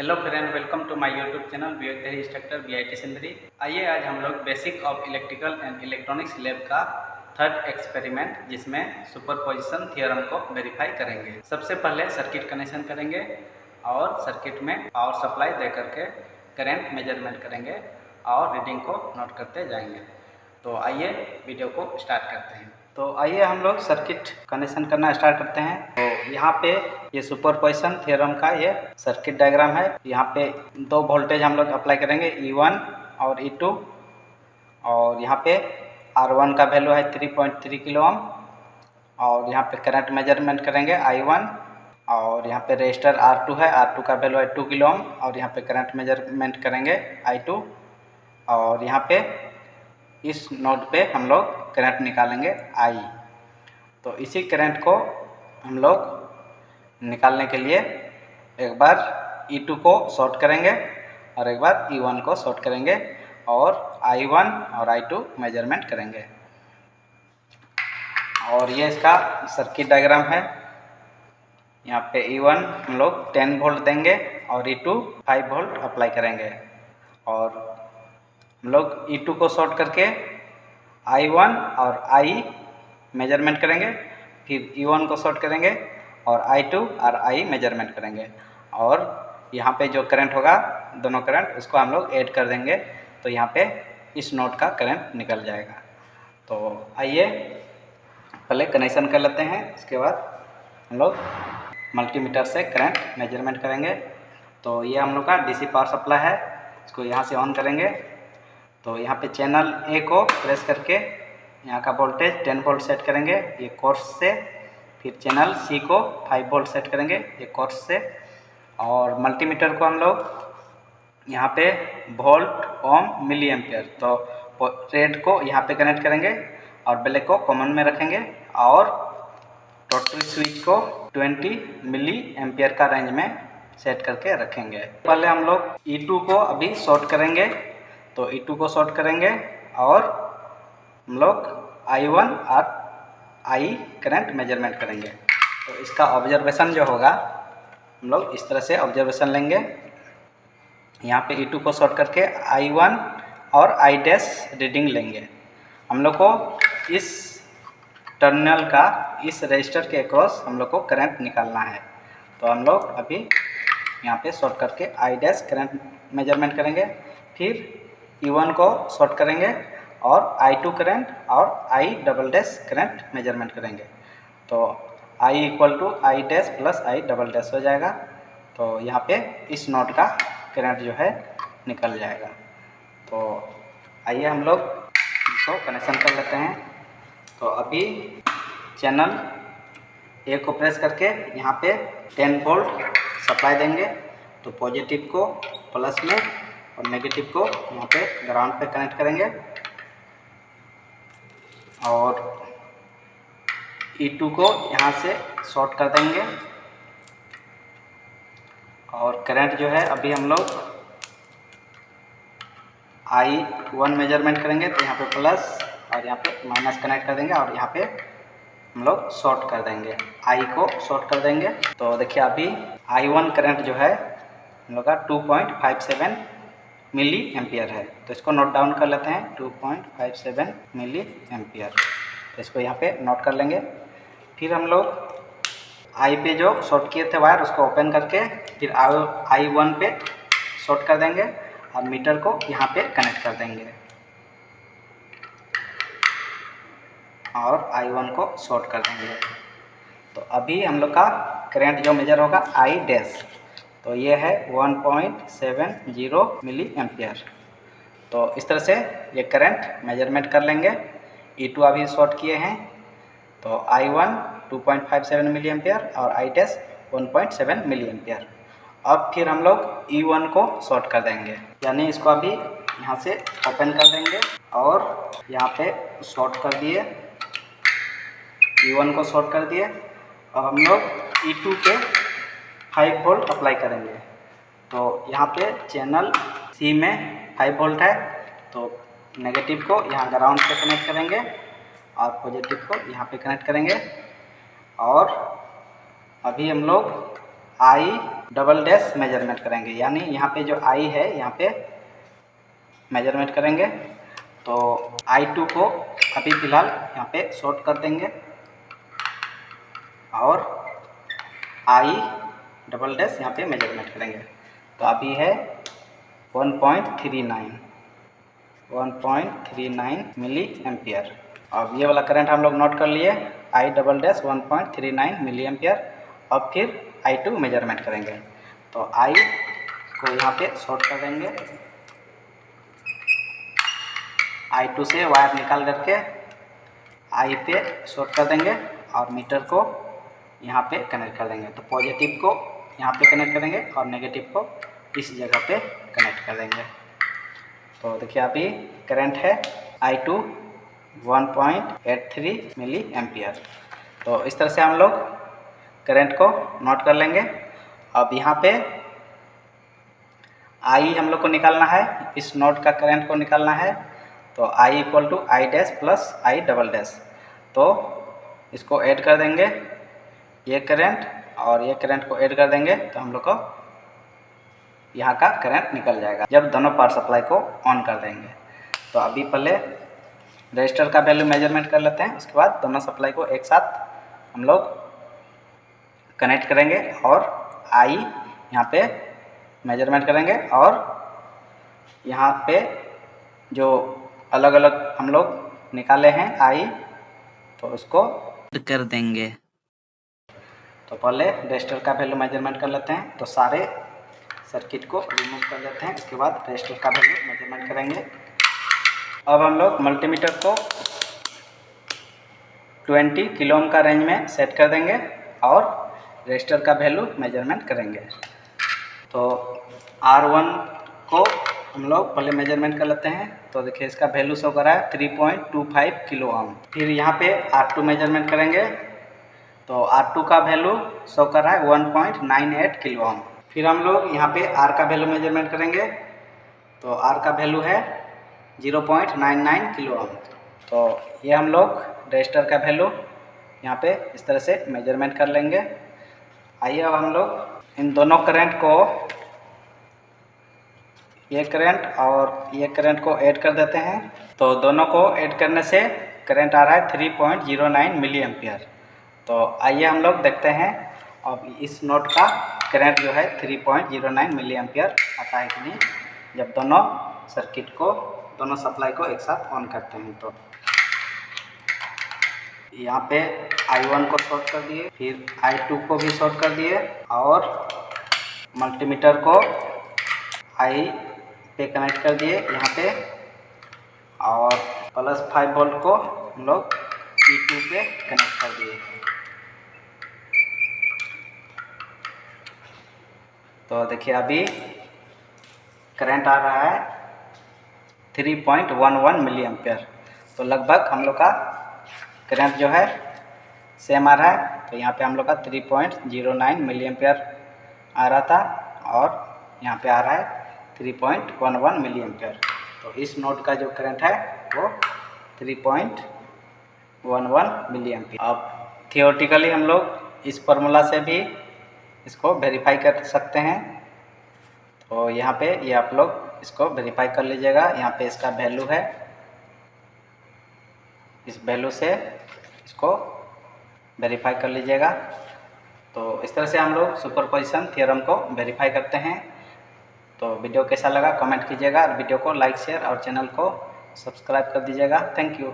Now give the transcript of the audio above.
Hello friend, welcome to my YouTube channel BEd instructor BIT Sindri. आइए आज हम लोग basic of electrical and electronics lab का third experiment जिसमें सुपरपोजिशन थ्योरम को वेरीफाई करेंगे। सबसे पहले सर्किट कनेक्शन करेंगे और सर्किट में पावर सप्लाई दे करके करंट मेजरमेंट करेंगे और रीडिंग को नोट करते जाएंगे। तो आइए वीडियो को स्टार्ट करते हैं। तो आइए हम लोग सर्किट कनेक्शन करना स्टार्ट करते हैं। तो यहाँ पे ये सुपरपोजिशन थ्योरम का ये सर्किट डायग्राम है। यहाँ पे दो वोल्टेज हम लोग अप्लाई करेंगे, E1 और E2, और यहाँ पे R1 का वैल्यू है 3.3 किलो ओम, और यहाँ पे करंट मेजरमेंट करेंगे I1, और यहाँ पे रेजिस्टर R2 है, R2 का वैल्यू है 2 किलो ओम, और यहाँ पे करंट मेजरमेंट करेंगे I2, और यहाँ पे इस नोड पे हम लोग करंट निकालेंगे I। तो इसी करंट को हम लोग निकालने के लिए एक बार E2 को शॉर्ट करेंगे और एक बार E1 को शॉर्ट करेंगे और I1 और I2 मेजरमेंट करेंगे। और ये इसका सर्किट डायग्राम है। यहाँ पे E1 हम लोग 10 वोल्ट देंगे और E2 5 वोल्ट अप्लाई करेंगे, और हम लोग E2 को शॉर्ट करके I1 और I मेजरमेंट करेंगे, फिर E1 को शॉर्ट करेंगे और I2 और I मेजरमेंट करेंगे, और यहाँ पे जो करंट होगा दोनों करंट उसको हम लोग ऐड कर देंगे, तो यहाँ पे इस नोड का करंट निकल जाएगा। तो आइए पहले कनेक्शन कर लेते हैं, इसके बाद हम लोग मल्टीमीटर से करंट मेजरमेंट करेंगे। तो ये हम लोग का डीसी पावर सप्लाई है, इसको यहाँ से ऑन करेंगे। तो यहाँ पे चैनल ए को प्रेस करके यहाँ का वोल्टेज 10 वोल्ट सेट करेंगे ये कोर्स से, फिर चैनल सी को 5 वोल्ट सेट करेंगे ये कोर्स से, और मल्टीमीटर को हम लोग यहाँ पे वोल्ट ओम मिली एम्पियर, तो रेड को यहाँ पे कनेक्ट करेंगे और ब्लैक को कॉमन में रखेंगे, और टोटल स्विच को 20 मिली एम्पियर का रेंज में सेट करके रखेंगे। पहले हम लोग E2 को अभी शॉर्ट करेंगे, तो E2 को शॉर्ट करेंगे और हम लोग I1 और I करंट मेजरमेंट करेंगे। तो इसका ऑब्जर्वेशन जो होगा हम लोग इस तरह से ऑब्जर्वेशन लेंगे। यहाँ पे E2 को शॉर्ट करके I1 और I डैश रीडिंग लेंगे। हम लोग को इस टर्मिनल का इस रजिस्टर के अक्रॉस हम लोग को करंट निकालना है। तो हम लोग अभी यहाँ पे शॉर्ट करके I डैश करंट मेजरमेंट करेंगे, फिर E1 को शॉर्ट करेंगे और I2 करंट और I double dash current measurement करेंगे। तो I equal to I dash plus I double dash हो जाएगा। तो यहाँ पे इस नोड का करंट जो है निकल जाएगा। तो आइए हम लोग इसको कनेक्शन कर लेते हैं। तो अभी चैनल ए को प्रेस करके यहाँ पे 10 वोल्ट सप्लाई देंगे। तो पॉजिटिव को प्लस में और नेगेटिव को यहाँ पे ग्राउंड पे कनेक्ट करेंगे, और E2 को यहाँ से शॉर्ट कर देंगे, और करंट जो है अभी हम लोग I1 मेजरमेंट करेंगे, तो यहाँ पे प्लस और यहाँ पे माइनस कनेक्ट कर देंगे, और यहाँ पे हम लोग शॉर्ट कर देंगे, I को शॉर्ट कर देंगे। तो देखिए अभी I1 करंट जो है हम लोग का 2.57 मिली एम्पियर है। तो इसको नोट डाउन कर लेते हैं, 2.57 मिली एम्पियर। तो इसको यहाँ पे नोट कर लेंगे। फिर हम लोग I पे जो शॉर्ट किए थे वायर उसको ओपन करके फिर I1 पे शॉर्ट कर देंगे और मीटर को यहाँ पे कनेक्ट कर देंगे, और I1 को शॉर्ट कर देंगे। तो अभी हम लोग का करंट जो मेजर होगा I डैश, तो ये है 1.70 मिली एम्पियर। तो इस तरह से ये करंट मेजरमेंट कर लेंगे। E2 अभी शॉर्ट किए हैं, तो I1 2.57 मिली एम्पियर और I डैश 1.7 मिली एम्पियर। अब फिर हम लोग E1 को शॉर्ट कर देंगे, यानी इसको अभी यहाँ से ओपन कर देंगे और यहाँ पे शॉर्ट कर दिए, E1 को शॉर्ट कर दिए। अब हम लोग E2 पे 5 वोल्ट अप्लाई करेंगे। तो यहाँ पे चैनल सी में 5 वोल्ट है, तो नेगेटिव को यहाँ ग्राउंड पे कनेक्ट करेंगे और पॉजिटिव को यहाँ पे कनेक्ट करेंगे, और अभी हम लोग I डबल डैश मेजरमेंट करेंगे, यानी यहाँ पे जो आई है यहाँ पे मेजरमेंट करेंगे। तो I2 को अभी फ़िलहाल यहाँ पे शॉर्ट कर देंगे और I डबल डैश यहाँ पे मेजरमेंट करेंगे। तो अभी है 1.39 मिली एम्पियर। अब ये वाला करंट हम लोग नोट कर लिए, I double dash 1.39 milliampere. अब फिर I2 मेजरमेंट करेंगे। तो I को यहाँ पे शॉर्ट कर देंगे, I2 से वायर निकाल करके I पे शॉर्ट कर देंगे और मीटर को यहाँ पे कनेक्ट कर देंगे। तो पॉजिटिव को यहाँ पे कनेक्ट करेंगे और नेगेटिव को इस जगह पे कनेक्ट कर देंगे। तो देखिए अभी करंट है I2 1.83 मिली एम्पियर। तो इस तरह से हम लोग करंट को नोट कर लेंगे। अब यहाँ पे I हम लोग को निकालना है, इस नोड का करंट को निकालना है। तो I equal to I dash plus I double dash. तो इसको ऐड कर देंगे, ये करंट और ये करंट को ऐड कर देंगे तो हम लोग को यहाँ का करंट निकल जाएगा जब दोनों पावर सप्लाई को ऑन कर देंगे। तो अभी पहले रजिस्टर का वैल्यू मेजरमेंट कर लेते हैं, उसके बाद दोनों सप्लाई को एक साथ हम लोग कनेक्ट करेंगे और I यहाँ पे मेजरमेंट करेंगे और यहाँ पे जो अलग अलग हम लोग निकाले हैं I, तो उसको कर देंगे। तो पहले रजिस्टर का वैल्यू मेजरमेंट कर लेते हैं। तो सारे सर्किट को रिमूव कर लेते हैं, उसके बाद रजिस्टर का वैल्यू मेजरमेंट करेंगे। अब हम लोग मल्टीमीटर को 20 किलो ओम का रेंज में सेट कर देंगे और रजिस्टर का वैल्यू मेजरमेंट करेंगे। तो R1 को हम लोग पहले मेजरमेंट कर लेते हैं। तो देखिए इसका वैल्यू शो कर रहा है 3.25 किलो ओम। फिर यहाँ पे R2 मेजरमेंट करेंगे। तो R2 का वैल्यू शो कर रहा है 1.98 किलो ओम। फिर हम लोग यहाँ पे R का वैल्यू मेजरमेंट करेंगे। तो R का वैल्यू है 0.99 किलो ओम। तो ये हम लोग रजिस्टर का वैल्यू यहाँ पे इस तरह से मेजरमेंट कर लेंगे। आइए अब हम लोग इन दोनों करंट को, ये करंट और ये करंट को ऐड कर देते हैं। तो दोनों को ऐड करने से करंट आ रहा है 3.09 मिली एम्पियर। तो आइए हम लोग देखते हैं अब इस नोड का करंट जो है 3.09 मिली एम्पियर आता है कि नहीं, जब दोनों सर्किट को, दोनों सप्लाई को एक साथ ऑन करते हैं। तो यहाँ पे I1 को शॉर्ट कर दिए, फिर I2 को भी शॉर्ट कर दिए और मल्टीमीटर को I पे कनेक्ट कर दिए यहाँ पे, और +5 वोल्ट को हम लोग E2 पे कनेक्ट कर दिए। तो देखिए अभी करंट आ रहा है 3.11 मिली एम्पियर। तो लगभग हम लोग का करंट जो है सेम आ रहा है। तो यहाँ पे हम लोग का 3.09 मिली एम्पियर आ रहा था और यहाँ पे आ रहा है 3.11 मिली एम्पियर। तो इस नोड का जो करंट है वो 3.11 मिली एम्पियर। अब थियोरेटिकली हम लोग इस फार्मूला से भी इसको वेरीफाई कर सकते हैं। तो यहाँ पे ये आप लोग इसको वेरीफाई कर लीजिएगा। यहाँ पे इसका वैल्यू है, इस वैल्यू से इसको वेरीफाई कर लीजिएगा। तो इस तरह से हम लोग सुपरपोजिशन थ्योरम को वेरीफाई करते हैं। तो वीडियो कैसा लगा कमेंट कीजिएगा और वीडियो को लाइक शेयर और चैनल को सब्सक्राइब कर दीजिएगा। Thank you.